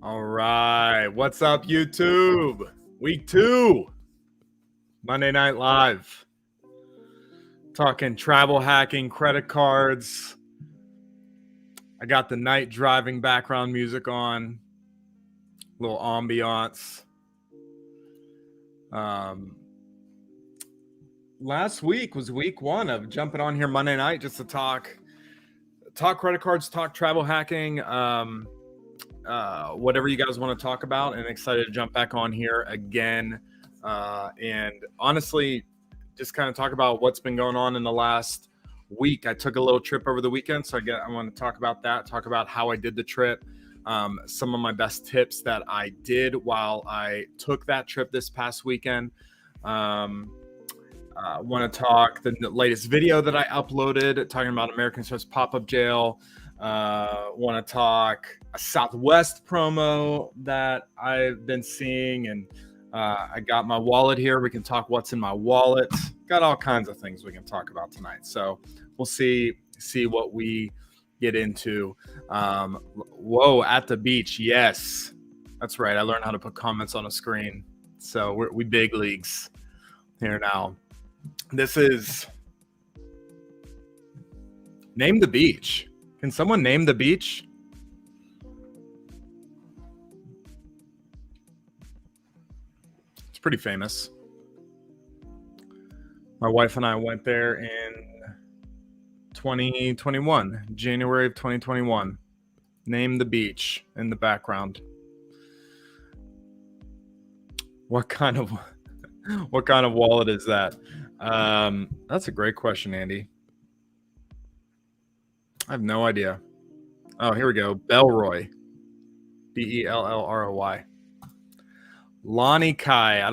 All right. What's up, YouTube? Week 2, Monday Night Live. Talking travel hacking, credit cards. I got the night driving background music on. Little ambiance. Last week was week 1 of jumping on here Monday night just to talk credit cards, talk travel hacking, whatever you guys want to talk about, and excited to jump back on here again. And honestly, just kind of talk about what's been going on in the last week. I took a little trip over the weekend, so I want to talk about that, talk about how I did the trip, some of my best tips that I did while I took that trip this past weekend. Want to talk the latest video that I uploaded talking about American Express pop-up jail. Want to talk a Southwest promo that I've been seeing, and I got my wallet here. We can talk what's in my wallet. Got all kinds of things we can talk about tonight. So we'll see what we get into. Whoa, at the beach. Yes, that's right. I learned how to put comments on a screen. So we big leagues here now. This is Name the Beach. Can someone name the beach? It's pretty famous. My wife and I went there in 2021, January of 2021. Name the beach in the background. What kind of wallet is that? That's a great question, Andy. I have no idea. Oh, here we go. Bellroy. Bellroy. Lani Kai.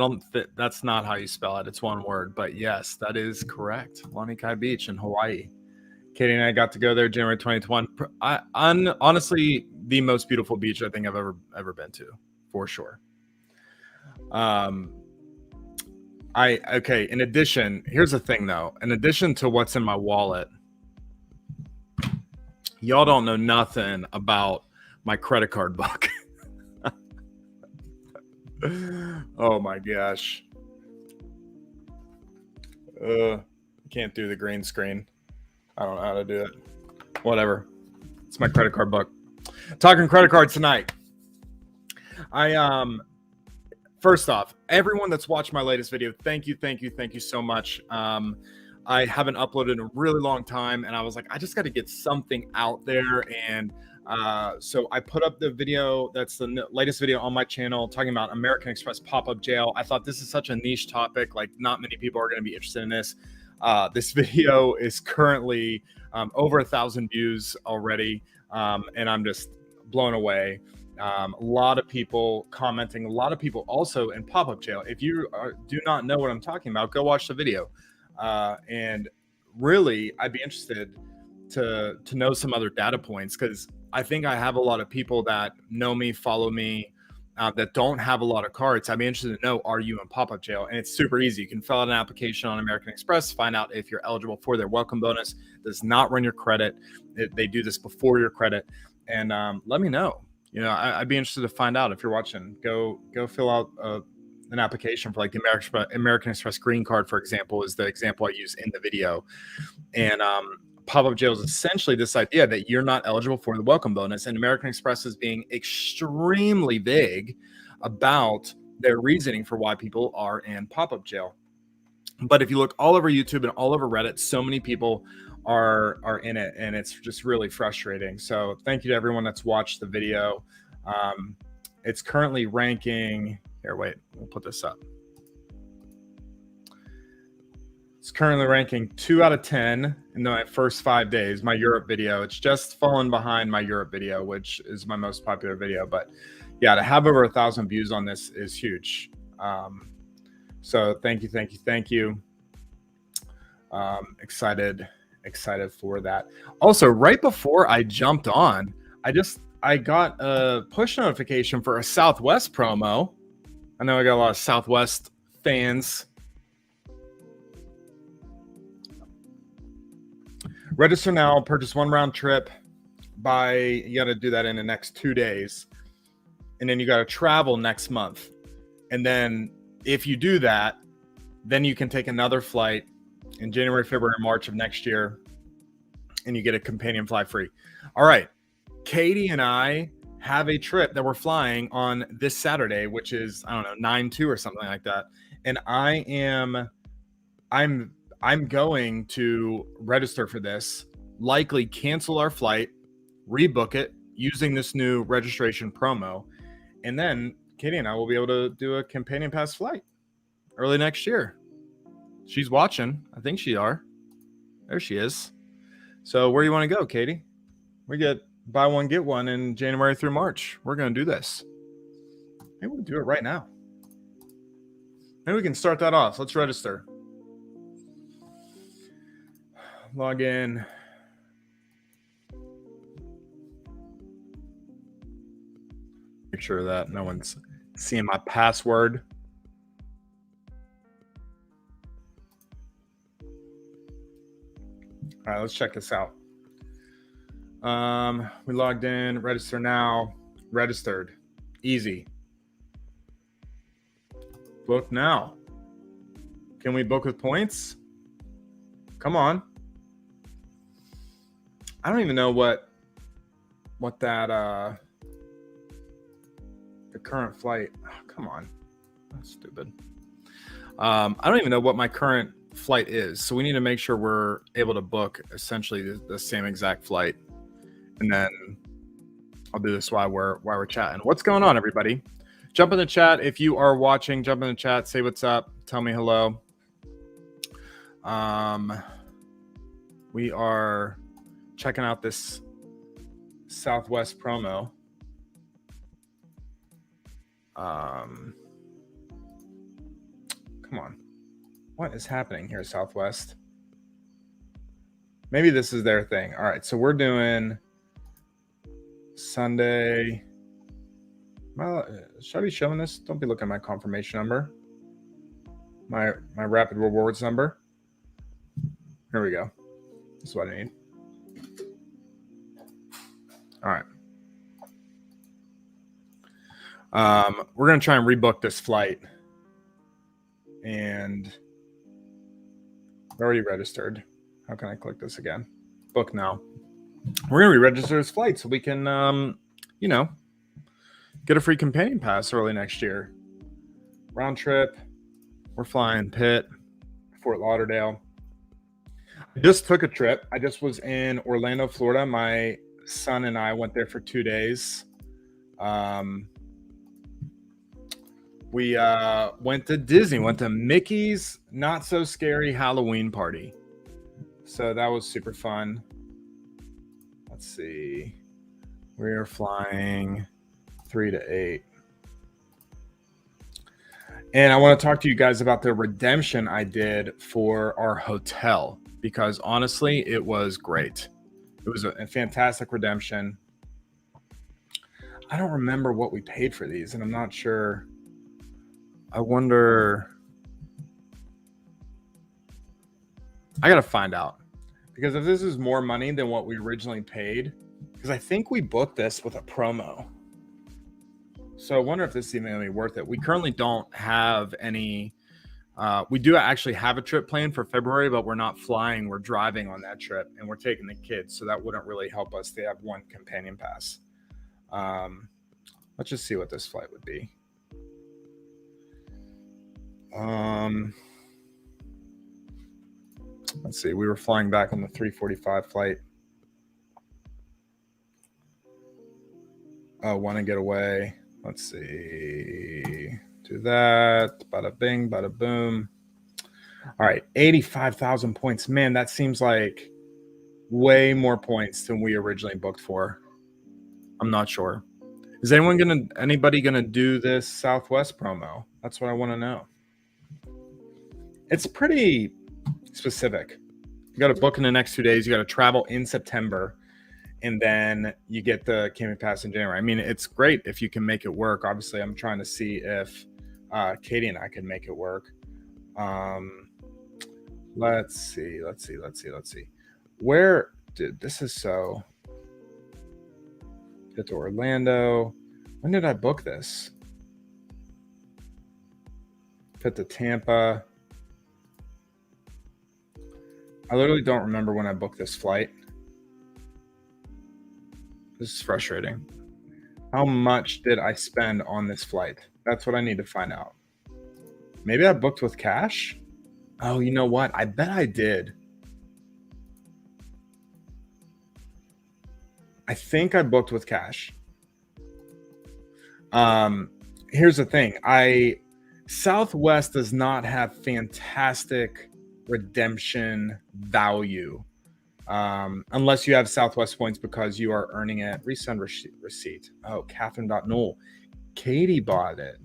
That's not how you spell it. It's one word, but yes, that is correct. Lani Kai Beach in Hawaii. Katie and I got to go there January 2021. Honestly, the most beautiful beach I think I've ever been to, for sure. In addition, here's the thing though. In addition to what's in my wallet, y'all don't know nothing about my credit card book. Oh my gosh. Can't do the green screen. I don't know how to do it. Whatever. It's my credit card book. Talking credit cards tonight. First off, everyone that's watched my latest video, thank you so much. I haven't uploaded in a really long time, and I was like, I just got to get something out there. And so I put up the video. That's the latest video on my channel talking about American Express pop-up jail. I thought this is such a niche topic. Like, not many people are going to be interested in this. This video is currently over 1,000 views already, and I'm just blown away. A lot of people commenting, a lot of people also in pop-up jail. If you do not know what I'm talking about, go watch the video. And really, I'd be interested to know some other data points, because I think I have a lot of people that know me, follow me, that don't have a lot of cards. I'd be interested to know, are you in pop-up jail? And it's super easy. You can fill out an application on American Express, find out if you're eligible for their welcome bonus. It does not run your credit. They do this before your credit. And let me know. You know, I'd be interested to find out if you're watching. Go fill out an application for like the American Express green card, for example, is the example I use in the video. And pop-up jail is essentially this idea that you're not eligible for the welcome bonus, and American Express is being extremely vague about their reasoning for why people are in pop-up jail. But if you look all over YouTube and all over Reddit, so many people are in it, and it's just really frustrating. So thank you to everyone that's watched the video. It's currently ranking here. Wait, we'll put this up. It's currently ranking 2 out of 10 in my first 5 days. My Europe video, it's just fallen behind my Europe video, which is my most popular video. But yeah, to have over 1,000 views on this is huge. So thank you. Excited for that. Also, right before I jumped on, I got a push notification for a Southwest promo. I know I got a lot of Southwest fans. Register now, purchase 1 round trip. You got to do that in the next 2 days. and then you got to travel next month. And then if you do that, then you can take another flight in January, February, March of next year, and you get a companion flight free. All right. Katie and I have a trip that we're flying on this Saturday, which is, I don't know, 9/2 or something like that. And I'm going to register for this, likely cancel our flight, rebook it using this new registration promo, and then Katie and I will be able to do a companion pass flight early next year. She's watching. I think she are. There she is. So where do you want to go, Katie? We get buy one, get one in January through March. We're going to do this. Maybe we'll do it right now. Maybe we can start that off. Let's register. Log in. Make sure that no one's seeing my password. All right, let's check this out. We logged in, register now, registered. Easy. Book now. Can we book with points? Come on. I don't even know what that the current flight. Oh, come on. That's stupid. I don't even know what my current flight is. So we need to make sure we're able to book essentially the same exact flight. And then I'll do this while we're chatting. What's going on, everybody? Jump in the chat. If you are watching, jump in the chat, say what's up, tell me hello. We are checking out this Southwest promo. Come on. What is happening here, Southwest? Maybe this is their thing. All right, so we're doing Sunday. Well, should I be showing this? Don't be looking at my confirmation number. My rapid rewards number. Here we go. This is what I need. All right. We're going to try and rebook this flight. And I've already registered. How can I click this again? Book now. We're going to re-register this flight so we can, get a free companion pass early next year. Round trip. We're flying Pitt, Fort Lauderdale. I just took a trip. I just was in Orlando, Florida. My son and I went there for 2 days. We went to Disney, went to Mickey's Not So Scary Halloween Party. So that was super fun. Let's see. We are flying 3 to 8. And I want to talk to you guys about the redemption I did for our hotel, because honestly, it was great. It was a fantastic redemption. I don't remember what we paid for these, and I'm not sure. I wonder. I got to find out, because if this is more money than what we originally paid, because I think we booked this with a promo. So I wonder if this is even going to be worth it. We currently don't have any. We do actually have a trip planned for February, but we're not flying. We're driving on that trip, and we're taking the kids. So that wouldn't really help us. They have one companion pass. Let's just see what this flight would be. Let's see. We were flying back on the 3:45 flight. Oh, want to get away. Let's see. Do that. Bada bing, bada boom. All right. 85,000 points. Man, that seems like way more points than we originally booked for. I'm not sure. Is anybody gonna do this Southwest promo? That's what I want to know. It's pretty specific. You got to book in the next 2 days. You got to travel in September, and then you get the camping pass in January. I mean, it's great if you can make it work. Obviously, I'm trying to see if Katie and I can make it work. Let's see. Where did this is so? Get to Orlando. When did I book this? Fit to Tampa. I literally don't remember when I booked this flight. This is frustrating. How much did I spend on this flight? That's what I need to find out. Maybe I booked with cash? Oh, you know what? I bet I did. I think I booked with cash. Here's the thing. Southwest does not have fantastic redemption value. Unless you have Southwest points because you are earning it. Resend receipt. Oh, Catherine.Knoll. Katie bought it.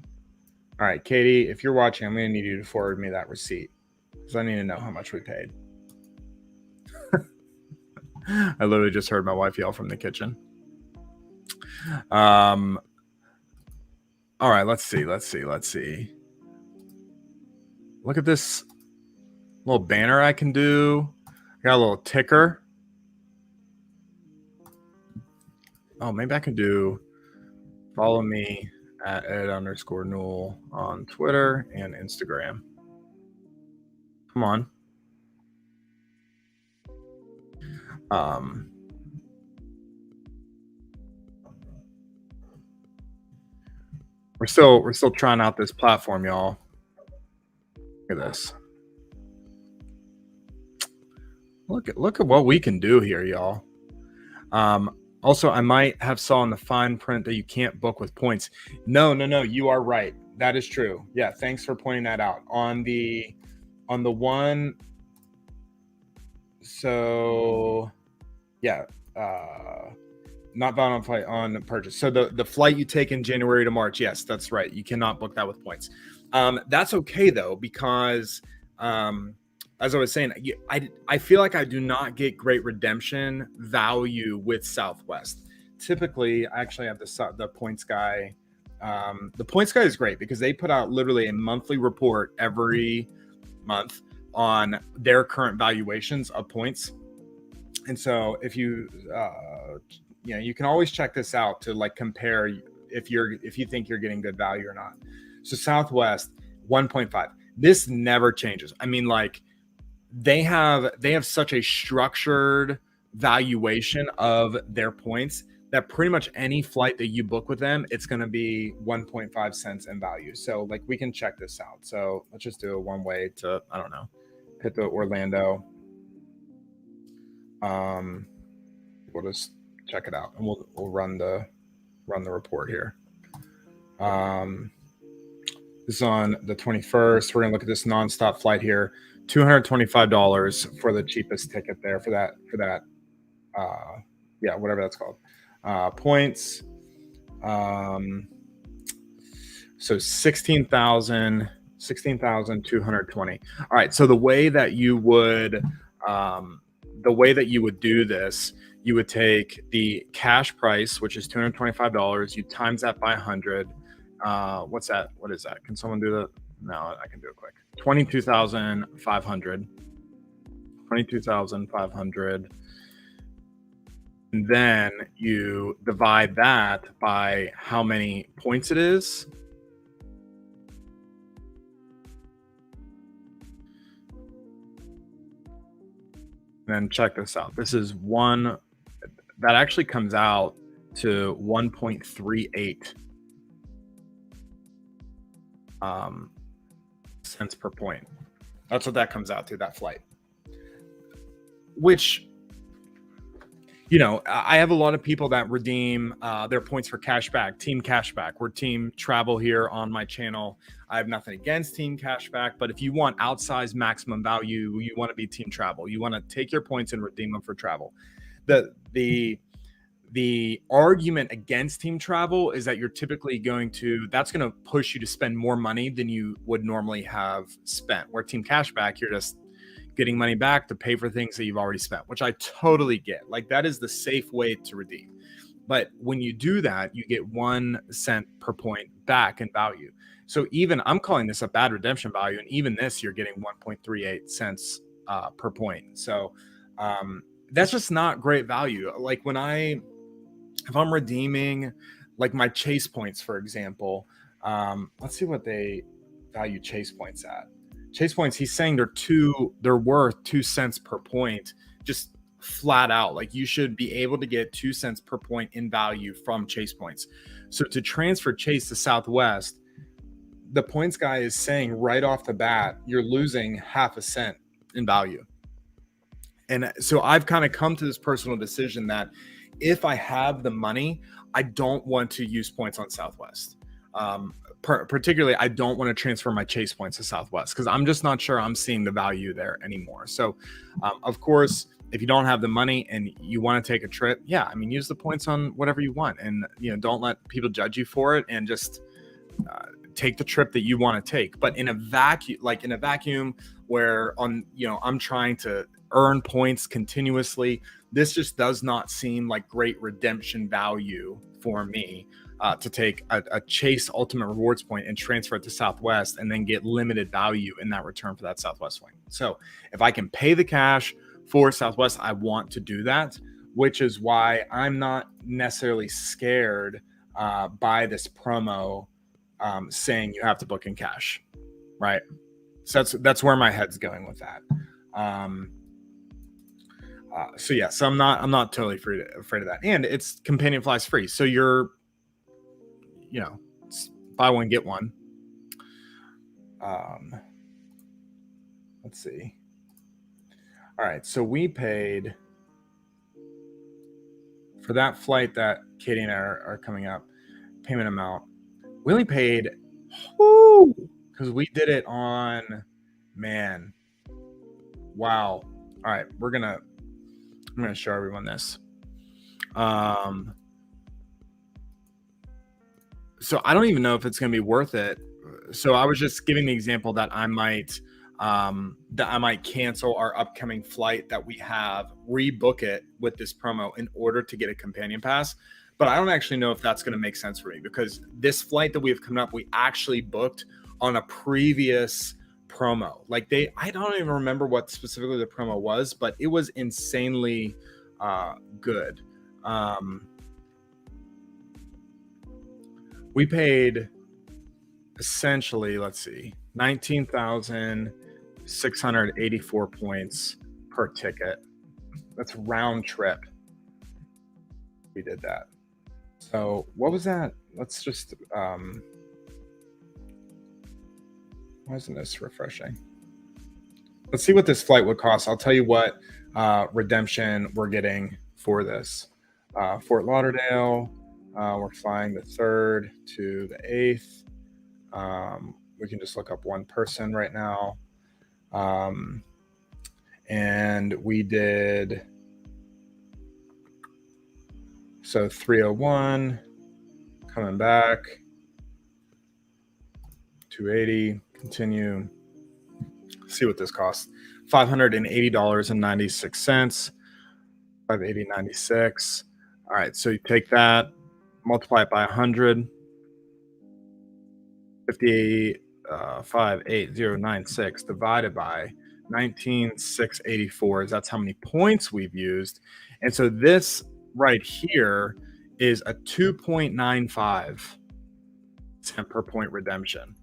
All right, Katie, if you're watching, I'm going to need you to forward me that receipt because I need to know how much we paid. I literally just heard my wife yell from the kitchen. All right, let's see. Look at this little banner I can do. I got a little ticker. Oh, maybe I can do follow me at ed_Newell on Twitter and Instagram. Come on. We're still trying out this platform, y'all. Look at this. Look at what we can do here, y'all. Also, I might have saw in the fine print that you can't book with points. No, you are right. That is true. Yeah, thanks for pointing that out. On the one, so yeah, not bound on flight on purchase. So the flight you take in January to March, yes, that's right. You cannot book that with points. That's okay though, because as I was saying, I feel like I do not get great redemption value with Southwest. Typically, I actually have the points guy. The points guy is great because they put out literally a monthly report every month on their current valuations of points. And so if you you can always check this out to like compare if you think you're getting good value or not. So Southwest 1.5. This never changes. I mean, like they have such a structured valuation of their points that pretty much any flight that you book with them, it's going to be 1.5 cents in value. So like we can check this out. So let's just do a one way to, I don't know, hit the Orlando. We'll just check it out and we'll run the report here. This is on the 21st. We're gonna look at this nonstop flight here. $225 for the cheapest ticket there for that whatever that's called. Points. So 16,220. All right. So the way that you would do this, you would take the cash price, which is $225. You times that by 100. What's that? What is that? Can someone do that? No, I can do it quick. 22,500. 22,500. And then you divide that by how many points it is. And then check this out. This is that actually comes out to 1.38 cents per point. That's what that comes out to, that flight. Which, I have a lot of people that redeem their points for cashback, team cashback. We're team travel here on my channel. I have nothing against team cashback, but if you want outsized maximum value, you want to be team travel. You want to take your points and redeem them for travel. The argument against team travel is that you're typically that's going to push you to spend more money than you would normally have spent. Where team cashback, you're just getting money back to pay for things that you've already spent, which I totally get. Like that is the safe way to redeem. But when you do that, you get 1 cent per point back in value. So even I'm calling this a bad redemption value. And even this, you're getting 1.38 cents per point. So that's just not great value. Like if I'm redeeming like my Chase points, for example. Let's see what they value Chase points at. Chase points, he's saying they're worth 2 cents per point, just flat out. Like you should be able to get 2 cents per point in value from Chase points. So to transfer Chase to Southwest, the points guy is saying right off the bat, you're losing half a cent in value. And so I've kind of come to this personal decision that if I have the money, I don't want to use points on Southwest. Particularly, I don't want to transfer my Chase points to Southwest because I'm just not sure I'm seeing the value there anymore. So, of course, if you don't have the money and you want to take a trip, yeah, I mean, use the points on whatever you want, and don't let people judge you for it, and just take the trip that you want to take. But in a vacuum, where I'm trying to earn points continuously, this just does not seem like great redemption value for me. To take a Chase Ultimate Rewards point and transfer it to Southwest and then get limited value in that return for that Southwest wing. So if I can pay the cash for Southwest, I want to do that, which is why I'm not necessarily scared by this promo saying you have to book in cash, right? So that's where my head's going with that. So I'm not totally afraid of that, and it's companion flies free. So you're buy one, get one. Let's see. All right. So we paid for that flight that Katie and I are coming up, payment amount. We only paid, because we did it on, man. Wow. All right. I'm going to show everyone this. So I don't even know if it's going to be worth it. So I was just giving the example that I might cancel our upcoming flight that we have, rebook it with this promo in order to get a companion pass. But I don't actually know if that's going to make sense for me, because this flight that we have coming up, we actually booked on a previous promo. I don't even remember what specifically the promo was, but it was insanely good. We paid essentially, let's see, 19,684 points per ticket. That's round trip. We did that. So what was that? Let's just, why isn't this refreshing? Let's see what this flight would cost. I'll tell you what redemption we're getting for this. Fort Lauderdale. We're flying the 3rd to the 8th. We can just look up one person right now. And we did, so 301, coming back, 280, continue. See what this costs. $580.96, $580.96. All right, so you take that, multiply it by 100, 58,58096 divided by 19,684. That's how many points we've used. And so this right here is a 2.95 cent per point redemption.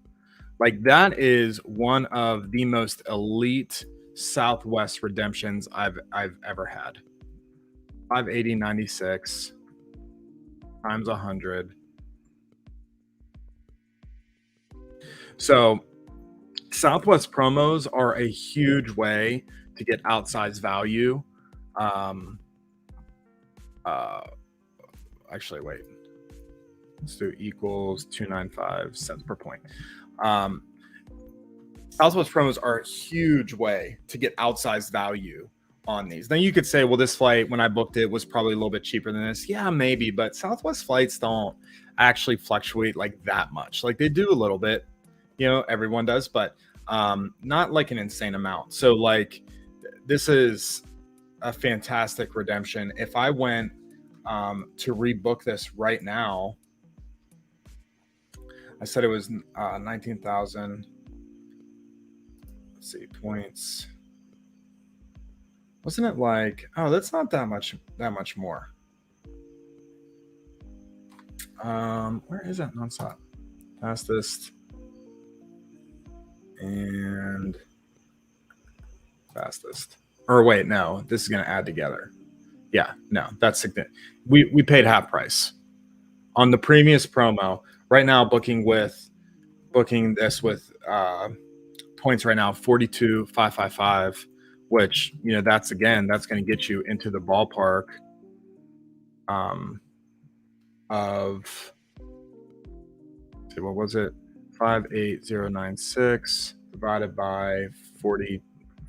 Like, that is one of the most elite Southwest redemptions I've ever had. 580.96 times 100. So Southwest promos are a huge way to get outsized value. Actually, wait. Let's do equals 295 cents per point. Southwest promos are a huge way to get outsized value on these. Now you could say, well, this flight, when I booked it, was probably a little bit cheaper than this. Yeah, maybe, but Southwest flights don't actually fluctuate like that much. Like, they do a little bit, everyone does, but not like an insane amount. So like, this is a fantastic redemption. If I went to rebook this right now, I said it was 19,000. Let's see, points. Wasn't it like, oh, that's not that much more. Where is that nonstop? Fastest and fastest. Or wait, no, this is going to add together. Yeah, no, that's significant. We paid half price on the previous promo. Right now, booking this with points right now 42,555, which that's going to get you into the ballpark um, of, see, what was it? 58096 divided by 40,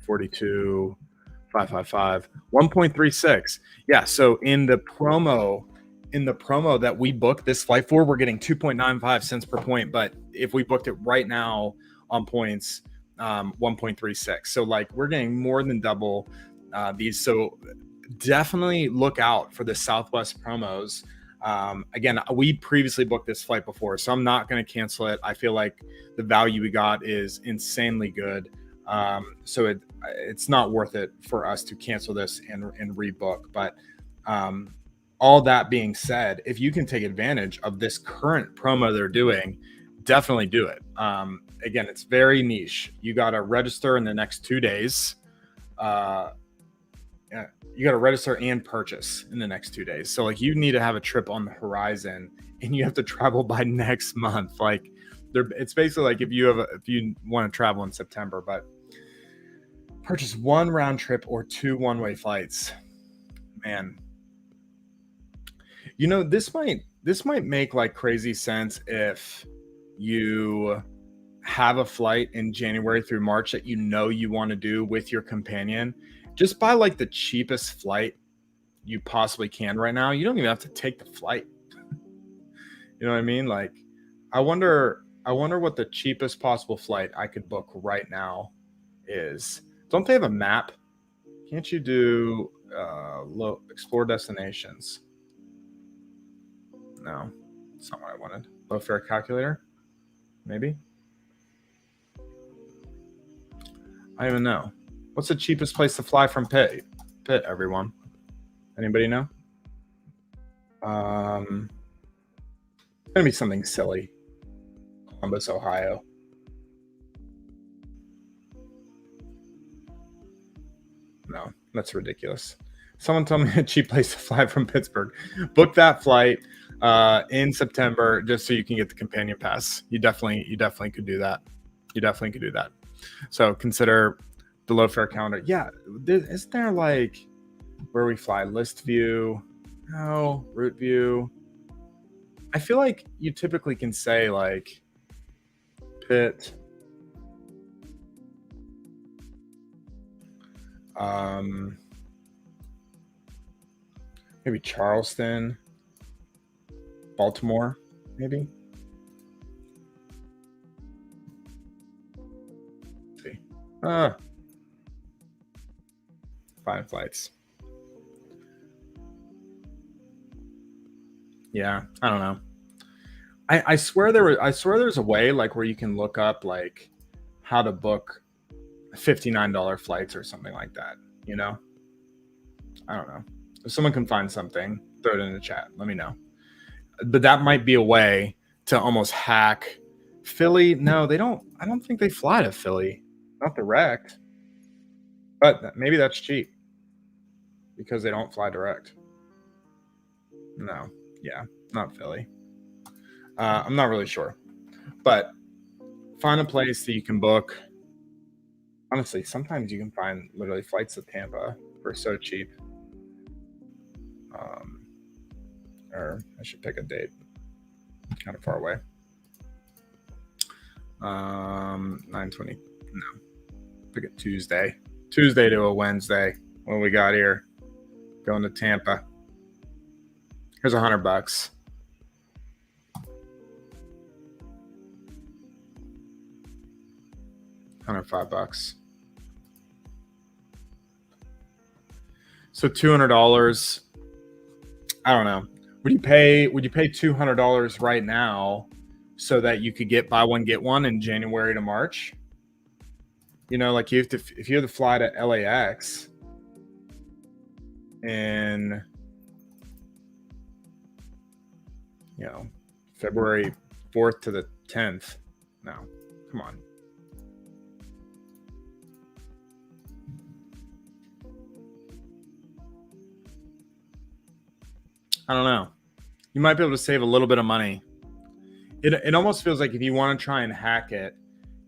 42, 555, 1.36. Yeah. So in the promo that we booked this flight for, we're getting 2.95 cents per point. But if we booked it right now on points, 1.36. So like we're getting more than double these. So definitely look out for the Southwest promos. Again, we previously booked this flight before, so I'm not going to cancel it. I feel like the value we got is insanely good. So it's not worth it for us to cancel this and rebook. But all that being said, if you can take advantage of this current promo they're doing, definitely do it. Again, it's very niche. You got to register in the next 2 days. You got to register and purchase in the next 2 days. So like you need to have a trip on the horizon and you have to travel by next month. Like it's basically like if you want to travel in September, but purchase one round trip or 2 one-way flights. Man, this might make like crazy sense if you have a flight in January through March that you want to do with your companion. Just buy like the cheapest flight you possibly can right now. You don't even have to take the flight. You know what I mean? Like, I wonder what the cheapest possible flight I could book right now is. Don't they have a map? Can't you do explore destinations? No, that's not what I wanted. Low fare calculator? Maybe? I don't even know. What's the cheapest place to fly from Pitt, everyone? Anybody know? It's gonna be something silly. Columbus, Ohio. No, that's ridiculous. Someone tell me a cheap place to fly from Pittsburgh. Book that flight in September just so you can get the companion pass. You definitely could do that. You definitely could do that. So consider the low fare calendar. Yeah, isn't there like where we fly list view? No, route view. I feel like you typically can say like Pitt, maybe Charleston, Baltimore, maybe. Let's see, find flights. Yeah, I don't know. I swear there's a way like where you can look up like how to book $59 flights or something like that. I don't know. If someone can find something, throw it in the chat. Let me know. But that might be a way to almost hack Philly. No, they don't. I don't think they fly to Philly. Not direct. But maybe that's cheap because they don't fly direct. No. Yeah, not Philly. I'm not really sure. But find a place that you can book. Honestly, sometimes you can find literally flights to Tampa for so cheap. Or I should pick a date. Kind of far away. 9:20. No. Pick a Tuesday. Tuesday to a Wednesday. What we got here? Going to Tampa. Here's $100. $105. So $200. I don't know. Would you pay $200 right now so that you could buy one get one in January to March? Like if you have to fly to LAX in February 4th to the 10th. No, come on. I don't know. You might be able to save a little bit of money. It almost feels like if you want to try and hack it,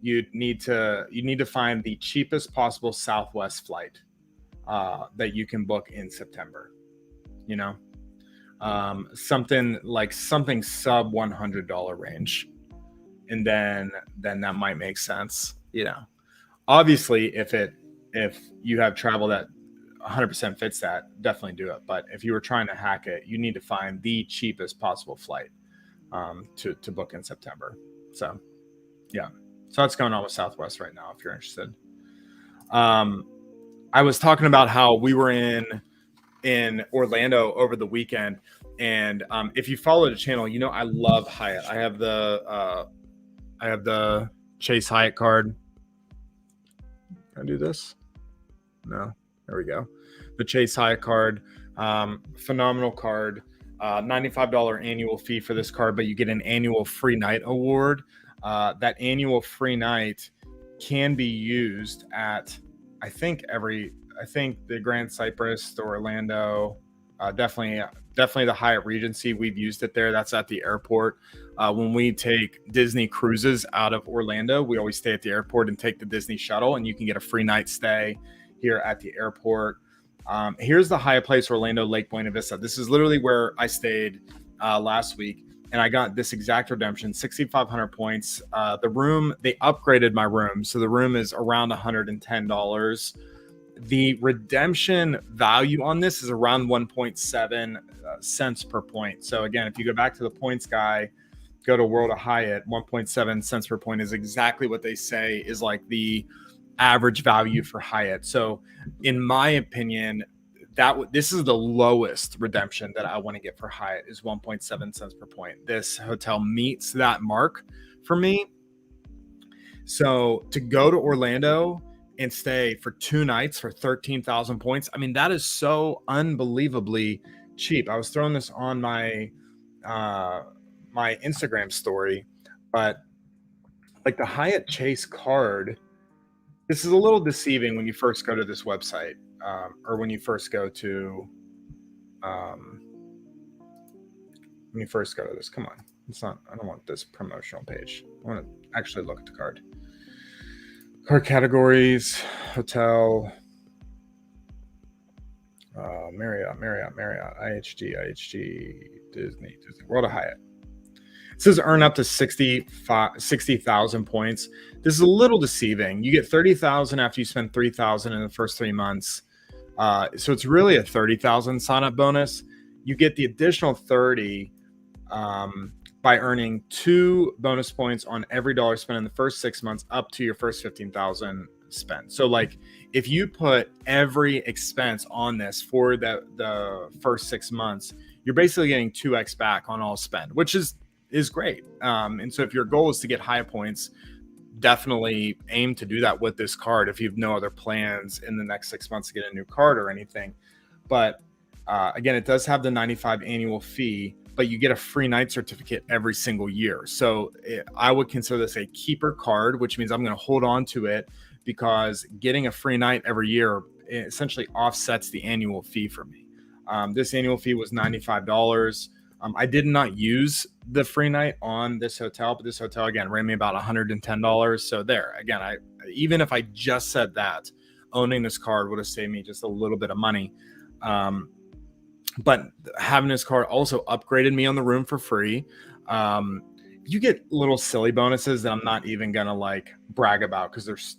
you need to find the cheapest possible Southwest flight that you can book in September. You know, something sub $100 range, and then that might make sense. You know, obviously, if you have travel that 100% fits that, definitely do it. But if you were trying to hack it, you need to find the cheapest possible flight to book in September. So yeah, so that's going on with Southwest right now. If you're interested, I was talking about how we were in Orlando over the weekend, and if you follow the channel, you know I love Hyatt. I have the Chase Hyatt card. Can I do this? No. There we go. The Chase Hyatt card, phenomenal card. $95 annual fee for this card, but you get an annual free night award. That annual free night can be used at, I think the Grand Cypress, the Orlando, definitely the Hyatt Regency. We've used it there. That's at the airport. When we take Disney cruises out of Orlando, we always stay at the airport and take the Disney shuttle, and you can get a free night stay here at the airport. Here's the Hyatt Place Orlando Lake Buena Vista. This is literally where I stayed last week, and I got this exact redemption, 6,500 points. The room, they upgraded my room, so the room is around $110. The redemption value on this is around 1.7 cents per point. So again, if you go back to the points guy, go to World of Hyatt, 1.7 cents per point is exactly what they say is like the average value for Hyatt. So in my opinion, this is the lowest redemption that I want to get for Hyatt is 1.7 cents per point. This hotel meets that mark for me. So to go to Orlando and stay for 2 nights for 13,000 points, I mean, that is so unbelievably cheap. I was throwing this on my my Instagram story, but like the Hyatt Chase card, this is a little deceiving when you first go to this website, or when you first go to this. Come on, it's not. I don't want this promotional page. I want to actually look at the card. Card categories: hotel, Marriott, IHG, Disney, World of Hyatt. It says earn up to 60,000 points. This is a little deceiving. You get 30,000 after you spend 3,000 in the first 3 months. So it's really a 30,000 sign-up bonus. You get the additional 30 by earning 2 bonus points on every dollar spent in the first 6 months up to your first 15,000 spent. So like if you put every expense on this for the first 6 months, you're basically getting 2x back on all spend, which is great. And so if your goal is to get high points, definitely aim to do that with this card if you have no other plans in the next 6 months to get a new card or anything. But again, it does have the $95 annual fee, but you get a free night certificate every single year. So I would consider this a keeper card, which means I'm going to hold on to it because getting a free night every year essentially offsets the annual fee for me. This annual fee was $95. I did not use the free night on this hotel, but this hotel again ran me about $110. So there, again, even if I just said that, owning this card would have saved me just a little bit of money. But having this card also upgraded me on the room for free. You get little silly bonuses that I'm not even gonna like brag about because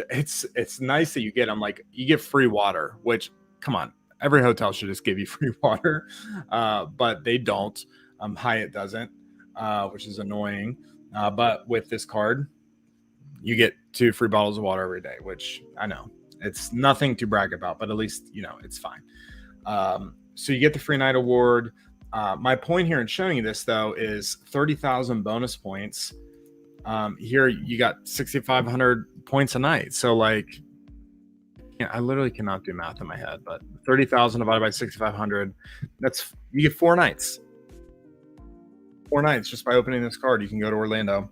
it's nice that you get them. Like you get free water, which come on. Every hotel should just give you free water, but they don't. Hyatt doesn't, which is annoying. But with this card, you get 2 free bottles of water every day, which I know it's nothing to brag about, but at least, it's fine. So you get the free night award. My point here in showing you this, though, is 30,000 bonus points. Here you got 6,500 points a night. So like, I literally cannot do math in my head, but 30,000 divided by 6,500, you get 4 nights. 4 nights just by opening this card. You can go to Orlando.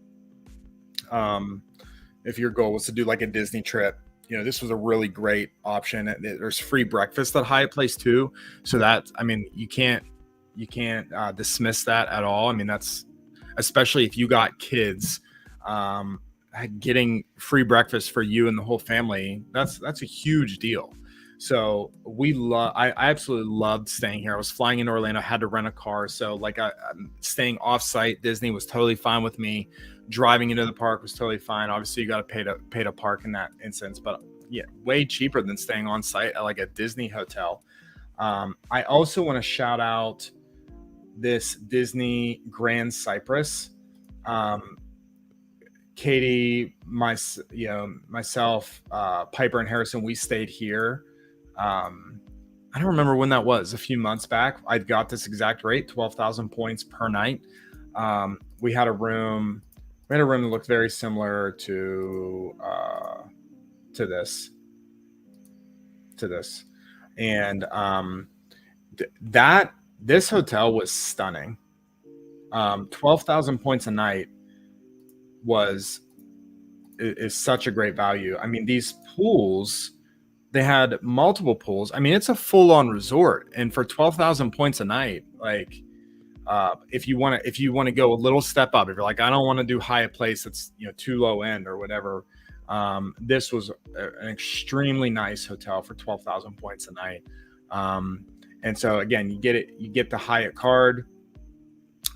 Um, if your goal was to do like a Disney trip, this was a really great option. There's free breakfast at Hyatt Place too, so that, I mean, you can't dismiss that at all. I mean, that's, especially if you got kids, um, getting free breakfast for you and the whole family. That's a huge deal. So I absolutely loved staying here. I was flying in Orlando, had to rent a car. So like I'm staying off site. Disney was totally fine with me. Driving into the park was totally fine. Obviously you got to pay to park in that instance, but yeah, way cheaper than staying on site at like a Disney hotel. I also want to shout out this Disney Grand Cypress. Um, Katie, myself, Piper, and Harrison, we stayed here. I don't remember when that was. A few months back, I got this exact rate, 12,000 points per night. We had a room. We had a room that looked very similar to this, and this hotel was stunning. 12,000 points a night is such a great value. I mean, these pools, they had multiple pools. I mean, it's a full-on resort, and for 12,000 points a night, like, if you want to go a little step up, if you're like, I don't want to do Hyatt Place, that's too low end or whatever, this was an extremely nice hotel for 12,000 points a night. And so again, you get the Hyatt card.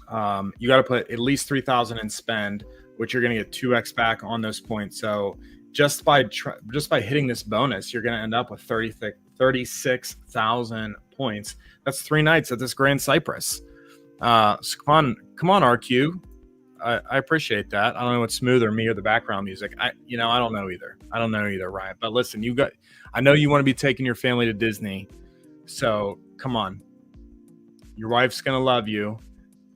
You got to put at least 3,000 in spend, which you're going to get 2x back on those points. So just by hitting this bonus, you're going to end up with 36,000 points. That's 3 nights at this Grand Cypress. So come on, RQ. I appreciate that. I don't know what's smoother, me or the background music. I don't know either. Ryan. But listen, I know you want to be taking your family to Disney. So come on. Your wife's going to love you.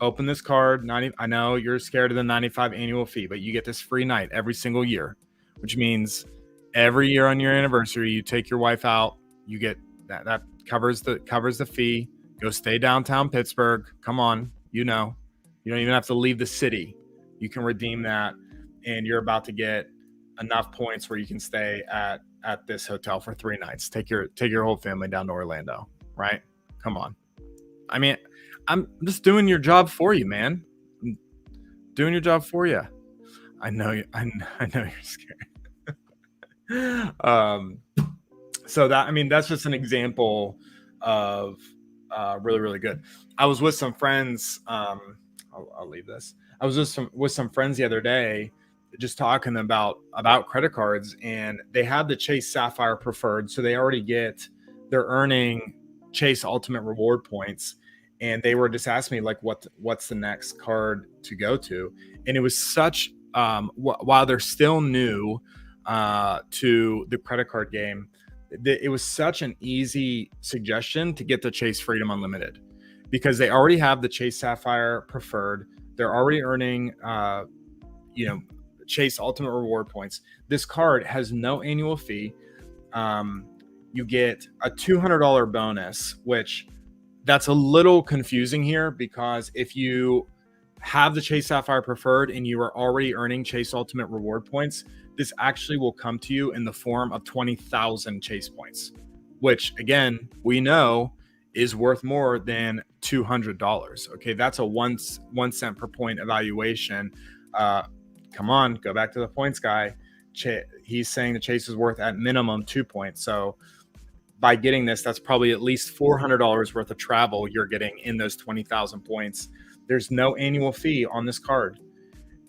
Open this card. I know you're scared of the $95 annual fee, but you get this free night every single year, which means every year on your anniversary, you take your wife out, you get that covers the fee. Go stay downtown Pittsburgh. Come on. You don't even have to leave the city. You can redeem that, and you're about to get enough points where you can stay at this hotel for 3 nights. Take your whole family down to Orlando, right? Come on. I mean, I'm just doing your job for you, man. I'm doing your job for you. I know you. I know you're scared. So that's just an example of really, really good. I was with some friends. I'll leave this. I was just with some friends the other day, just talking about credit cards, and they had the Chase Sapphire Preferred, so they're earning Chase Ultimate Reward points, and they were just asking me like, what's the next card to go to, and it was such while they're still new to the credit card game, it was such an easy suggestion to get the Chase Freedom Unlimited, because they already have the Chase Sapphire Preferred. They're already earning, Chase Ultimate Reward points. This card has no annual fee. You get a $200 bonus, which that's a little confusing here, because if you have the Chase Sapphire Preferred and you are already earning Chase Ultimate Reward points, this actually will come to you in the form of 20,000 Chase points, which again, we know is worth more than $200. Okay, that's a 1 cent per point evaluation. Come on, go back to the points guy. He's saying the Chase is worth at minimum 2 points. So by getting this, that's probably at least $400 worth of travel you're getting in those 20,000 points. There's no annual fee on this card,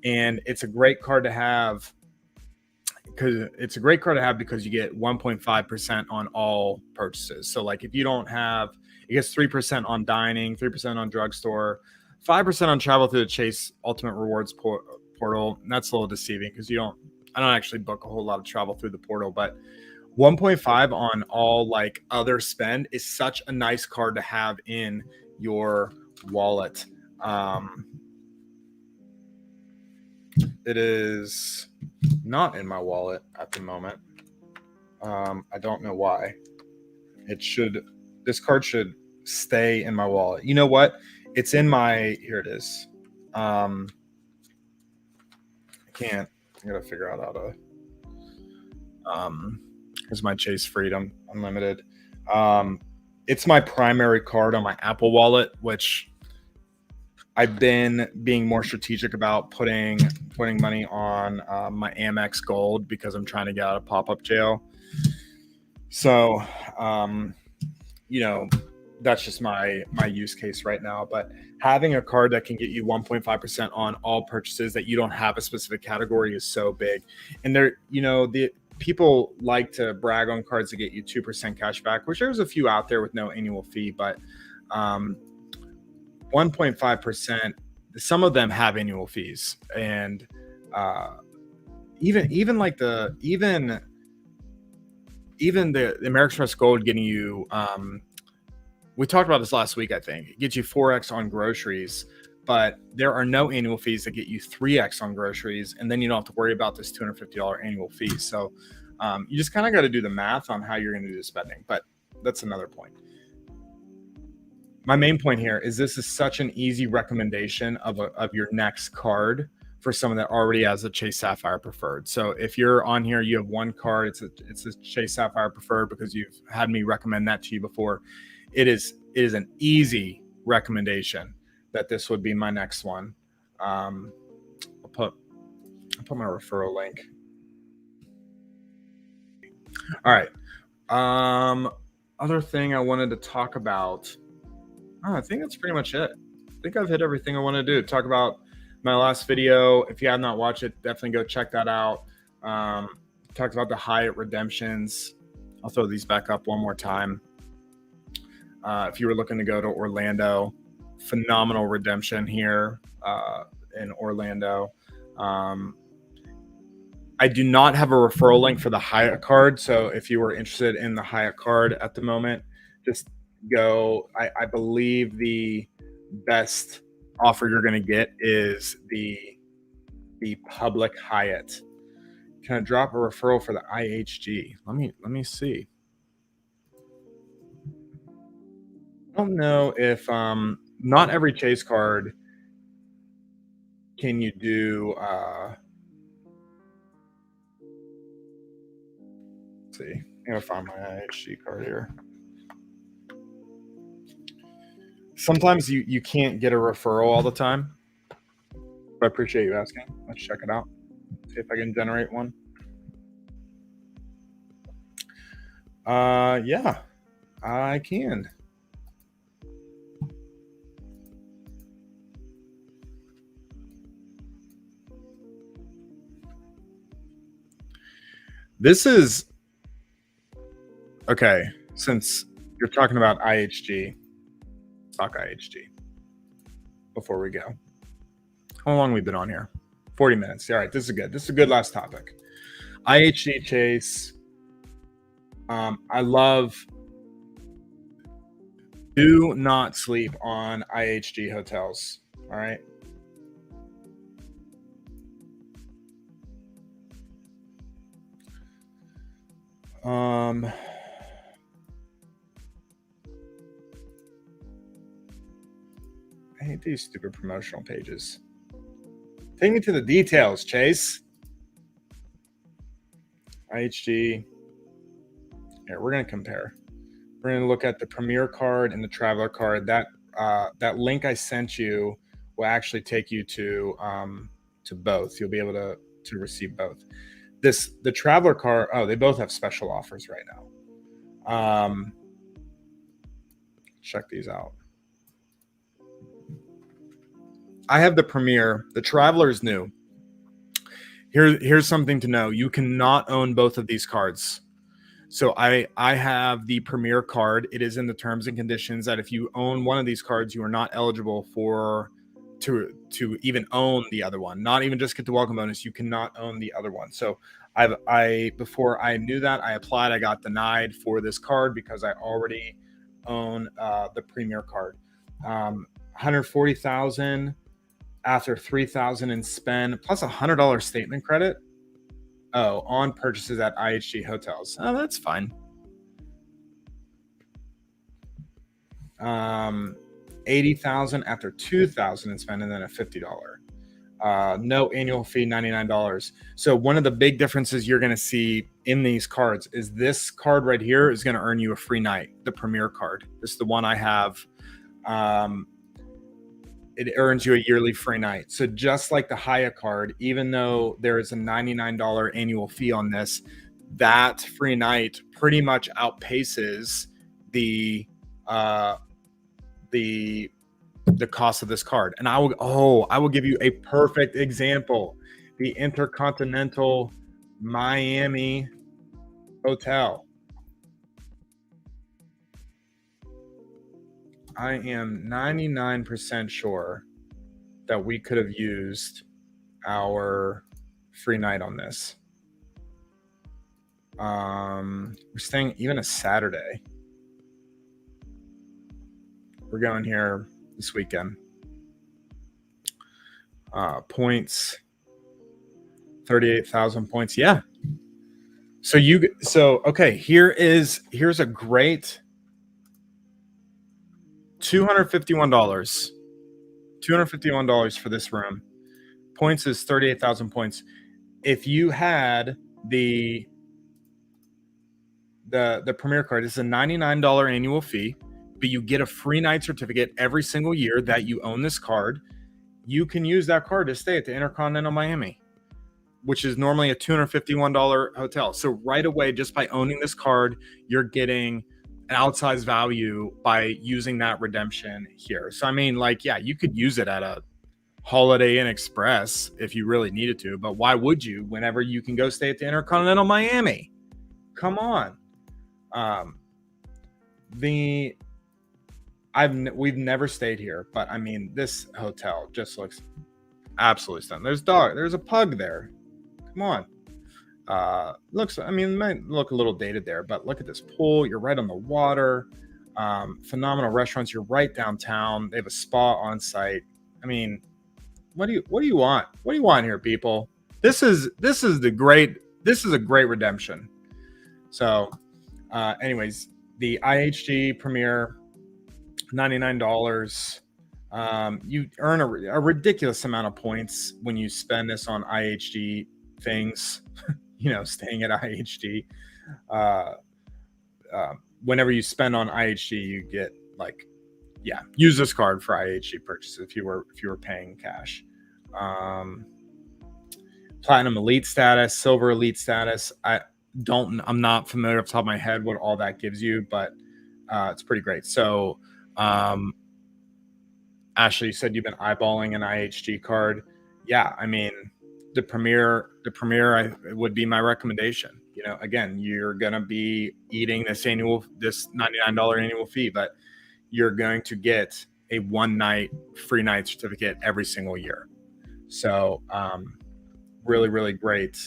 and it's a great card to have because you get 1.5% on all purchases. So like if you don't have, it gets 3% on dining, 3% on drugstore, 5% on travel through the Chase Ultimate Rewards portal. And that's a little deceiving because I don't actually book a whole lot of travel through the portal, but 1.5 on all like other spend is such a nice card to have in your wallet. It is not in my wallet at the moment. I don't know why. This card should stay in my wallet. You know what? It's in here it is. I can't. I gotta figure out how to. Here's my Chase Freedom Unlimited. Um, it's my primary card on my Apple Wallet, which I've been being more strategic about putting money on my Amex Gold because I'm trying to get out of pop up jail. So, um, you know, that's just my use case right now. But having a card that can get you 1.5% on all purchases that you don't have a specific category is so big. And there, the people like to brag on cards that get you 2% cash back, which there's a few out there with no annual fee, but 1.5%, some of them have annual fees. And even like even the American Express Gold getting you, we talked about this last week, I think. It gets you 4x on groceries, but there are no annual fees that get you 3x on groceries. And then you don't have to worry about this $250 annual fee. So you just kind of got to do the math on how you're going to do the spending. But that's another point. My main point here is this is such an easy recommendation of your next card for someone that already has a Chase Sapphire Preferred. So if you're on here, you have one card, it's a Chase Sapphire Preferred because you've had me recommend that to you before. It is an easy recommendation that this would be my next one. I'll put my referral link. All right. Other thing I wanted to talk about. I think that's pretty much it. I think I've hit everything I want to do. Talk about my last video. If you have not watched it, definitely go check that out. Talked about the Hyatt redemptions. I'll throw these back up one more time. If you were looking to go to Orlando, phenomenal redemption here in Orlando. I do not have a referral link for the Hyatt card. So if you were interested in the Hyatt card at the moment, just go. I believe the best offer you're going to get is the public Hyatt. Can I drop a referral for the IHG? Let me see. I don't know if not every Chase card can you do. Let's see. I'm gonna find my IHG card here. Sometimes you can't get a referral all the time. But I appreciate you asking. Let's check it out. See if I can generate one. Yeah, I can. This is okay. Since you're talking about IHG, talk IHG before we go. How long have we been on here? 40 minutes. All right, this is good. This is a good last topic. IHG Chase. I love. Do not sleep on IHG hotels. All right. I hate these stupid promotional pages. Take me to the details, Chase. IHG. Here, we're going to compare. We're going to look at the Premier card and the Traveler card. That link I sent you will actually take you to both. You'll be able to receive both. The Traveler card. Oh, they both have special offers right now. Check these out. I have the Premier. The Traveler is new. Here's something to know. You cannot own both of these cards. So I have the Premier card. It is in the terms and conditions that if you own one of these cards, you are not eligible to even own the other one. Not even just get the welcome bonus. You cannot own the other one. So before I knew that, I applied. I got denied for this card because I already own the Premier card. 140,000 after 3,000 in spend plus $100 statement credit. Oh, on purchases at IHG hotels. Oh, that's fine. 80,000 after 2,000 in spend, and then a $50. No annual fee, $99. So one of the big differences you're going to see in these cards is this card right here is going to earn you a free night, the Premier card. This is the one I have. It earns you a yearly free night. So just like the Hyatt card, even though there is a $99 annual fee on this, that free night pretty much outpaces the cost of this card. And I will give you a perfect example. The Intercontinental Miami Hotel. I am 99% sure that we could have used our free night on this. We're staying even a Saturday. We're going here this weekend. Points, 38,000 points. Yeah. Okay, here's a great $251. $251 for this room. Points is 38,000 points. If you had the Premier card, it's a $99 annual fee, but you get a free night certificate every single year that you own this card. You can use that card to stay at the Intercontinental Miami, which is normally a $251 hotel. So right away, just by owning this card, you're getting an outsized value by using that redemption here. So I mean, like, yeah, you could use it at a Holiday Inn Express if you really needed to, but why would you whenever you can go stay at the Intercontinental Miami? Come on. We've never stayed here, but I mean, this hotel just looks absolutely stunning. There's a pug there. Come on. It might look a little dated there, but look at this pool. You're right on the water. Phenomenal restaurants. You're right downtown. They have a spa on site. I mean, what do you want? What do you want here, people? This is a great redemption. So, anyways, the IHG Premier, $99. You earn a ridiculous amount of points when you spend this on IHG things. Staying at IHG. Whenever you spend on IHG, you get use this card for IHG purchases if you were paying cash. Platinum Elite status, Silver Elite status. I'm not familiar off the top of my head what all that gives you, but it's pretty great. So, Ashley, you said you've been eyeballing an IHG card. Yeah, I mean, the Premier would be my recommendation. Again, you're gonna be eating this $99 annual fee, but you're going to get a one night free night certificate every single year. So, really, really great,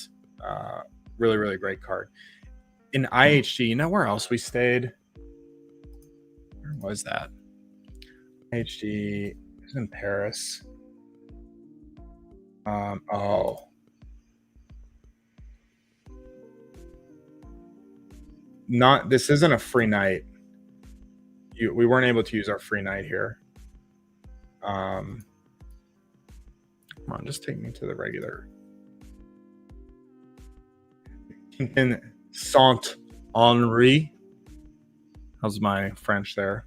really, really great card. In IHG, you know where else we stayed? Where was that? IHG is in Paris. This isn't a free night. We weren't able to use our free night here. Come on, just take me to the regular. In Saint-Henri. How's my French there?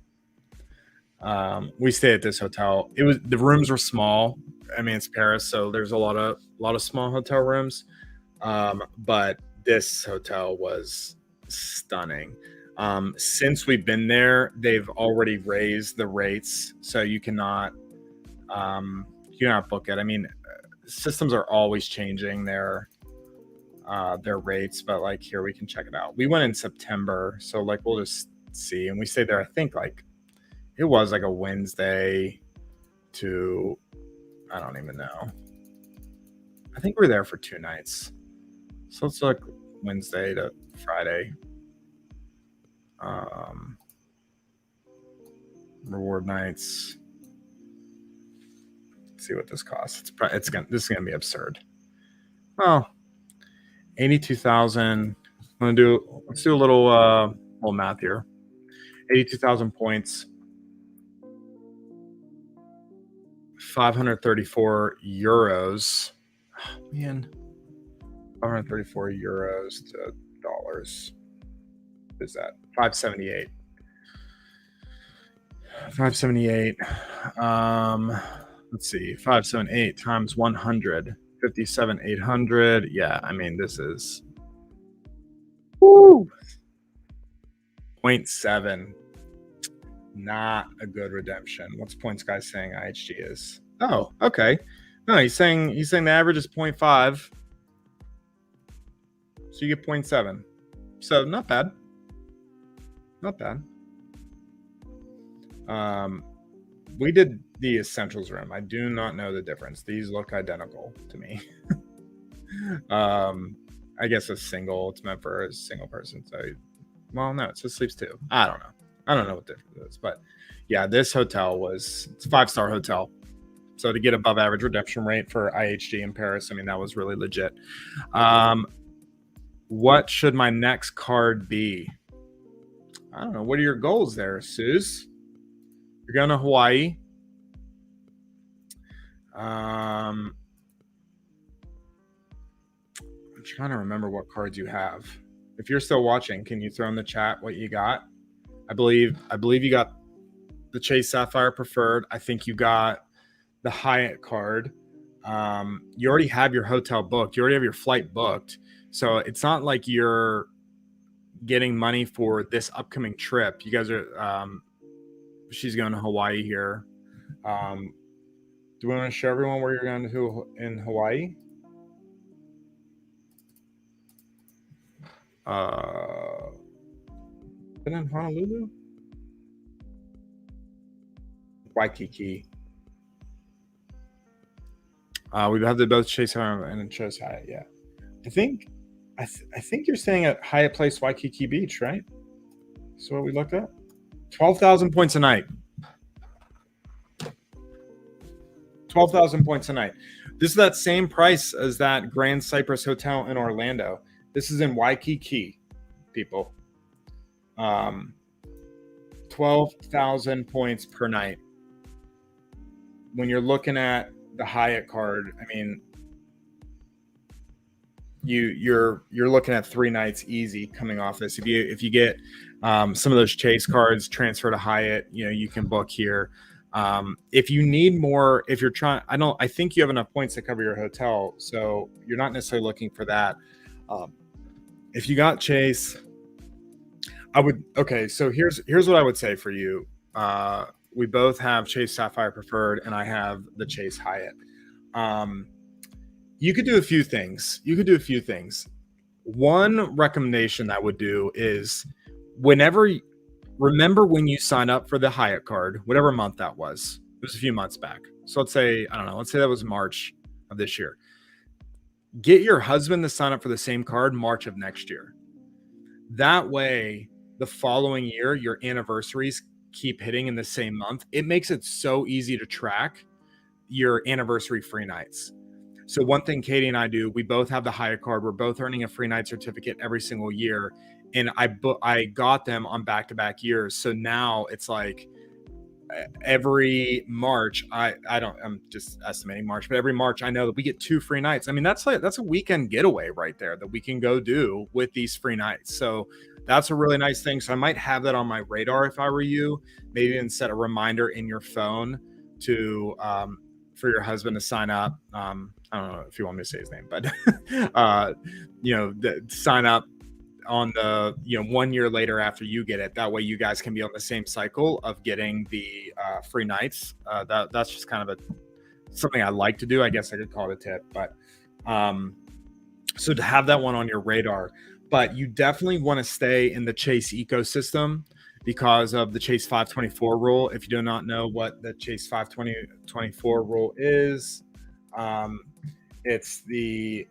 We stayed at this hotel. The rooms were small. I mean, it's Paris, so there's a lot of small hotel rooms. But this hotel was stunning. Since we've been there, they've already raised the rates, so you cannot book it. I mean, systems are always changing their rates, but like here we can check it out. We went in September, so like we'll just see, and we stayed there. I think like it was like a Wednesday to, I don't even know. I think we were there for 2 nights, so it's like Wednesday to Friday. Reward nights. Let's see what this costs. This is gonna be absurd. Well, 82,000. Let's do a little math here. 82,000 points. 534 euros. Oh, man, 534 euros to dollars. What is that? 578. 578. Let's see. 578 times 100. 57,800. Yeah, I mean, this is woo, 0.7. Not a good redemption. What's Points Guy saying IHG is? Oh, okay. No, he's saying the average is 0.5. So you get 0.7. So not bad. Not bad. We did the essentials room. I do not know the difference. These look identical to me. I guess it's meant for a single person. So, well, no, it says sleeps two. I don't know what the difference is, but yeah, this hotel it's a 5-star hotel. So to get above average redemption rate for IHG in Paris, I mean, that was really legit. What should my next card be? I don't know. What are your goals there, Suze? You're going to Hawaii. I'm trying to remember what cards you have. If you're still watching, can you throw in the chat what you got? I believe you got the Chase Sapphire Preferred. I think you got the Hyatt card. You already have your hotel booked. You already have your flight booked. So it's not like you're getting money for this upcoming trip. You guys are, she's going to Hawaii here. Do we want to show everyone where you're going to in Hawaii? Been in Honolulu? Waikiki. We have to both Chase Home and it shows Hyatt. Yeah, I think you're staying at Hyatt Place Waikiki Beach, right? So what we looked at, 12,000 points a night. 12,000 points a night. This is that same price as that Grand Cypress Hotel in Orlando. This is in Waikiki, people. 12,000 points per night. When you're looking at the Hyatt card, I mean, you're looking at 3 nights easy coming off this. If you get some of those Chase cards transfer to Hyatt, you can book here. If you need more, if you're trying, I think you have enough points to cover your hotel, so you're not necessarily looking for that. If you got Chase, so here's what I would say for you. We both have Chase Sapphire Preferred, and I have the Chase Hyatt. You could do a few things. One recommendation I would do is remember when you sign up for the Hyatt card, whatever month that was. It was a few months back. So let's say that was March of this year. Get your husband to sign up for the same card March of next year. That way, the following year, your anniversaries keep hitting in the same month. It makes it so easy to track your anniversary free nights. So one thing Katie and I do, we both have the Hyatt card. We're both earning a free night certificate every single year. And I got them on back-to-back years. So now it's like every March, I'm just estimating March, but every March I know that we get 2 free nights. I mean, that's a weekend getaway right there that we can go do with these free nights. So that's a really nice thing. So I might have that on my radar if I were you. Maybe even set a reminder in your phone to for your husband to sign up. I don't know if you want me to say his name, but sign up on the 1 year later after you get it. That way you guys can be on the same cycle of getting the free nights. That's just kind of something I like to do. I guess I could call it a tip, but so to have that one on your radar. But you definitely want to stay in the Chase ecosystem because of the Chase 524 rule. If you do not know what the Chase 524 rule is, it's the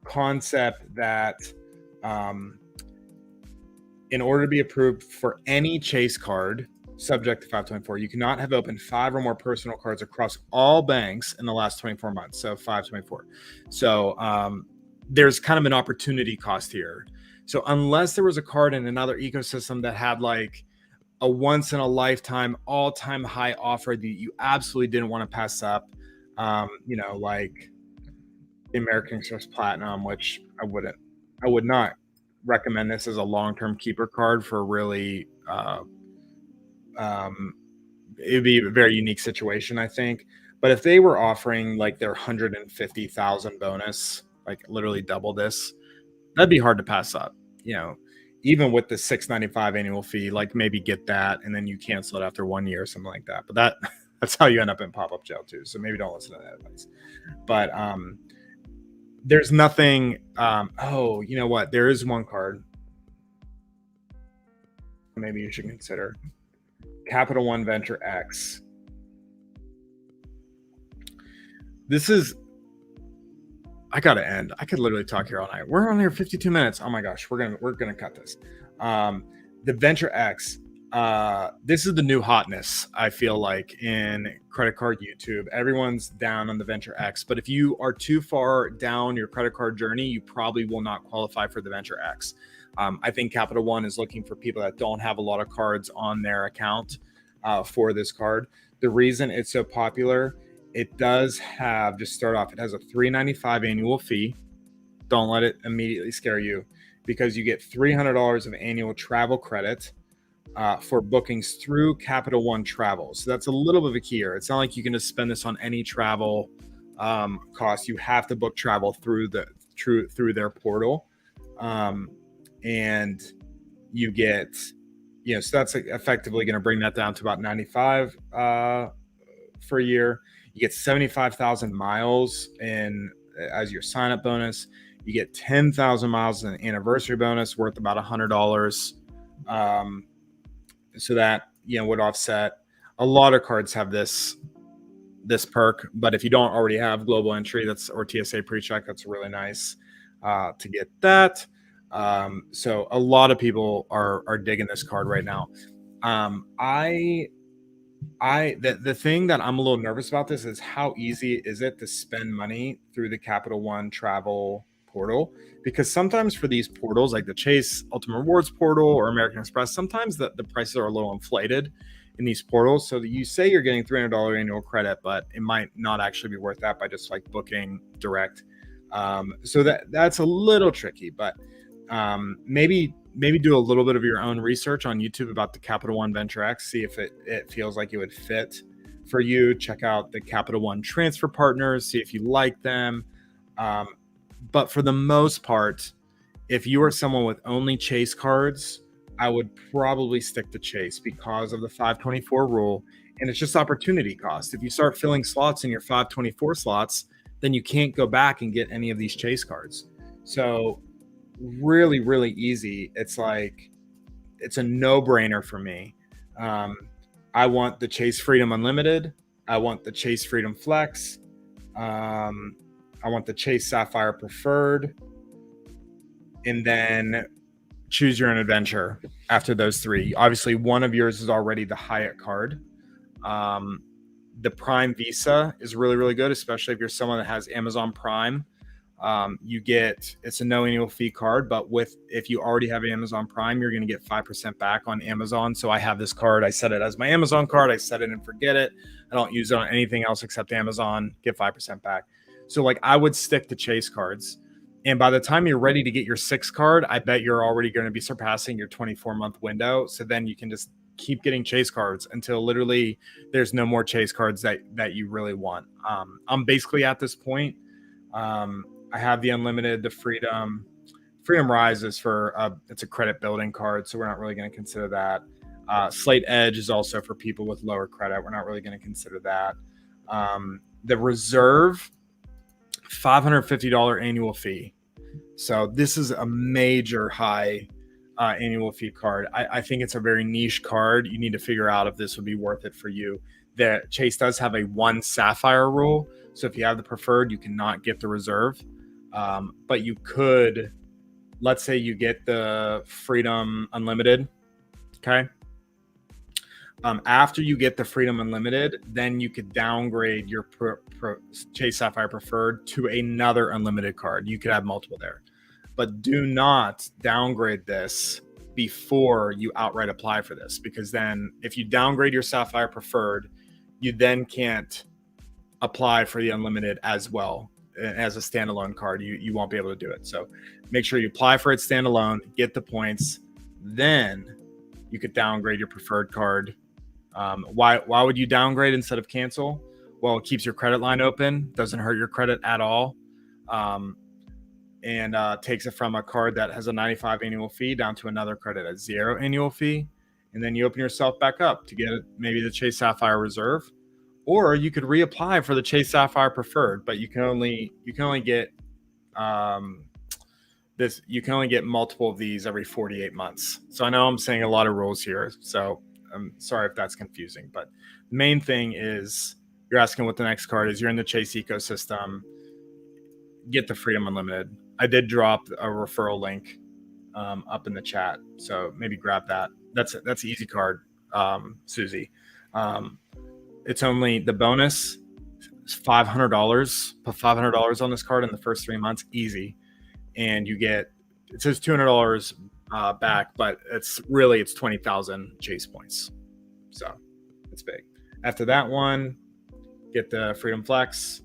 concept that in order to be approved for any Chase card subject to 524, you cannot have opened 5 or more personal cards across all banks in the last 24 months. So 524. So there's kind of an opportunity cost here. So unless there was a card in another ecosystem that had like a once in a lifetime, all time high offer that you absolutely didn't want to pass up. Like the American Express Platinum, which I would not recommend this as a long term keeper card for really. Um, it would be a very unique situation, I think. But if they were offering like their 150,000 bonus, like literally double this, that'd be hard to pass up. You know, even with the 695 annual fee, like maybe get that and then you cancel it after 1 year or something like that. But that's how you end up in pop up jail too. So maybe don't listen to that advice. But there's nothing. Oh, you know what? There is one card maybe you should consider. Capital One Venture X. This is. I gotta end. I could literally talk here all night. We're on here 52 minutes. Oh my gosh, we're gonna cut this. The Venture X. This is the new hotness. I feel like in credit card YouTube, everyone's down on the Venture X. But if you are too far down your credit card journey, you probably will not qualify for the Venture X. I think Capital One is looking for people that don't have a lot of cards on their account for this card. The reason it's so popular, it does have, just start off, it has a $395 annual fee. Don't let it immediately scare you, because you get $300 of annual travel credit for bookings through Capital One Travel. So that's a little bit of a key here. It's not like you can just spend this on any travel cost. You have to book travel through their portal. And you get, so that's effectively going to bring that down to about 95 for a year. You get 75,000 miles as your sign up bonus. You get 10,000 miles as an anniversary bonus worth about $100. So that, would offset. A lot of cards have this perk, but if you don't already have global entry, or TSA pre-check, that's really nice to get that. So a lot of people are digging this card right now. The thing that I'm a little nervous about this is how easy is it to spend money through the Capital One travel portal? Because sometimes for these portals, like the Chase Ultimate Rewards portal or American Express, sometimes the prices are a little inflated in these portals. So that you say you're getting $300 annual credit, but it might not actually be worth that by just like booking direct. So that's a little tricky, but maybe do a little bit of your own research on YouTube about the Capital One Venture X. See if it feels like it would fit for you. Check out the Capital One transfer partners. See if you like them. But for the most part, if you are someone with only Chase cards, I would probably stick to Chase because of the 524 rule. And it's just opportunity cost. If you start filling slots in your 524 slots, then you can't go back and get any of these Chase cards. So really, really easy. It's a no-brainer for me. I want the Chase Freedom Unlimited. I want the Chase Freedom Flex. I want the Chase Sapphire Preferred. And then choose your own adventure after those three. Obviously, one of yours is already the Hyatt card. The Prime Visa is really, really good, especially if you're someone that has Amazon Prime. It's a no annual fee card, but if you already have Amazon Prime, you're going to get 5% back on Amazon. So I have this card. I set it as my Amazon card. I set it and forget it. I don't use it on anything else except Amazon. Get 5% back. So I would stick to Chase cards. And by the time you're ready to get your 6 card, I bet you're already going to be surpassing your 24-month window. So then you can just keep getting Chase cards until literally there's no more Chase cards that you really want. I'm basically at this point. I have the Unlimited, the Freedom Rise is it's a credit building card, so we're not really going to consider that. Slate Edge is also for people with lower credit. We're not really going to consider that. The Reserve, $550 annual fee. So this is a major high annual fee card. I think it's a very niche card. You need to figure out if this would be worth it for you. The Chase does have a 1 Sapphire rule. So if you have the Preferred, you cannot get the Reserve. But you could, let's say you get the Freedom Unlimited. Okay. After you get the Freedom Unlimited, then you could downgrade your Chase Sapphire Preferred to another unlimited card. You could have multiple there, but do not downgrade this before you outright apply for this, because then if you downgrade your Sapphire Preferred, you then can't apply for the unlimited as well as a standalone card. You won't be able to do it. So make sure you apply for it standalone, get the points, then you could downgrade your preferred card. Why would you downgrade instead of cancel? Well, it keeps your credit line open, doesn't hurt your credit at all, and takes it from a card that has a $95 annual fee down to another credit at $0 annual fee. And then you open yourself back up to get maybe the Chase Sapphire Reserve, or you could reapply for the Chase Sapphire Preferred, but you can only get you can only get multiple of these every 48 months. So I know I'm saying a lot of rules here, so I'm sorry if that's confusing, but the main thing is you're asking what the next card is. You're in the Chase ecosystem. Get the Freedom Unlimited. I did drop a referral link up in the chat, so maybe grab that. That's an easy card, Susie. It's only the bonus is $500. Put $500 on this card in the first 3 months, easy, and you get, it says $200 back, but it's 20,000 Chase points. So it's big. After that one, get the Freedom Flex.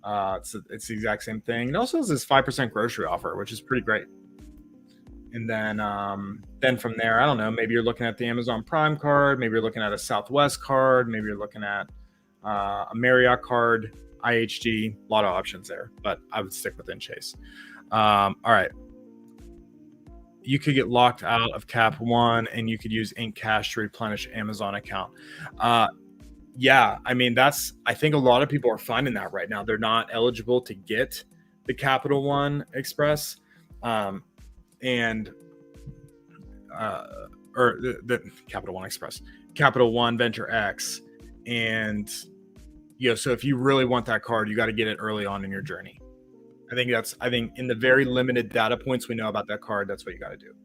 It's the exact same thing. It also has this 5% grocery offer, which is pretty great. And then from there, I don't know, maybe you're looking at the Amazon Prime card, maybe you're looking at a Southwest card, maybe you're looking at a Marriott card, IHG, a lot of options there, but I would stick within Chase. All right. You could get locked out of Cap One and you could use Ink Cash to replenish Amazon account. Yeah, I mean, I think a lot of people are finding that right now. They're not eligible to get the Capital One Express. Or the Capital One Express, Capital One Venture X. And, so if you really want that card, you got to get it early on in your journey. I think in the very limited data points we know about that card, that's what you got to do.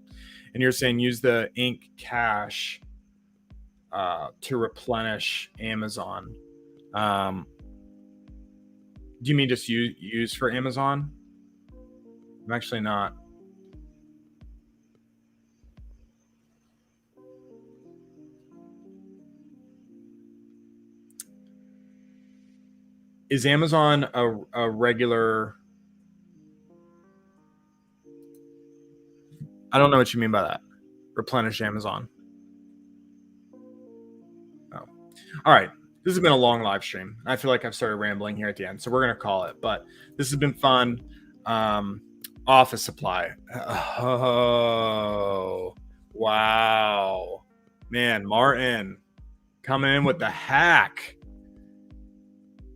And you're saying use the Ink Cash to replenish Amazon. Do you mean just use for Amazon? I'm actually not. Is Amazon a regular? I don't know what you mean by that. Replenish Amazon. Oh, all right. This has been a long live stream. I feel like I've started rambling here at the end, so we're gonna call it. But this has been fun. Office Supply. Oh, wow, man, Martin coming in with the hack.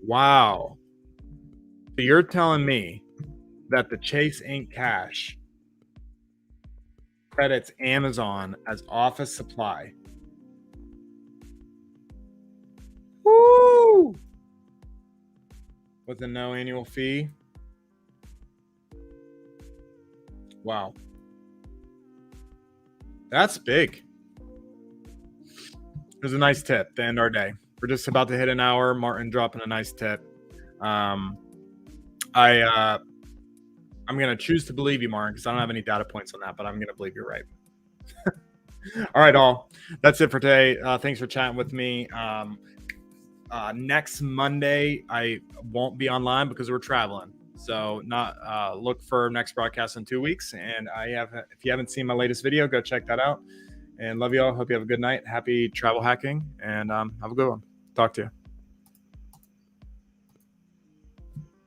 Wow. So you're telling me that the Chase Ink Cash credits Amazon as Office Supply? Woo! With a no annual fee? Wow. That's big. It was a nice tip to end our day. We're just about to hit an hour. Martin dropping a nice tip. I'm going to choose to believe you, Martin, because I don't have any data points on that, but I'm going to believe you're right. All right, all. That's it for today. Thanks for chatting with me. Next Monday, I won't be online because we're traveling. So look for next broadcast in 2 weeks. And if you haven't seen my latest video, go check that out. And love you all. Hope you have a good night. Happy travel hacking, and have a good one. Talk to you.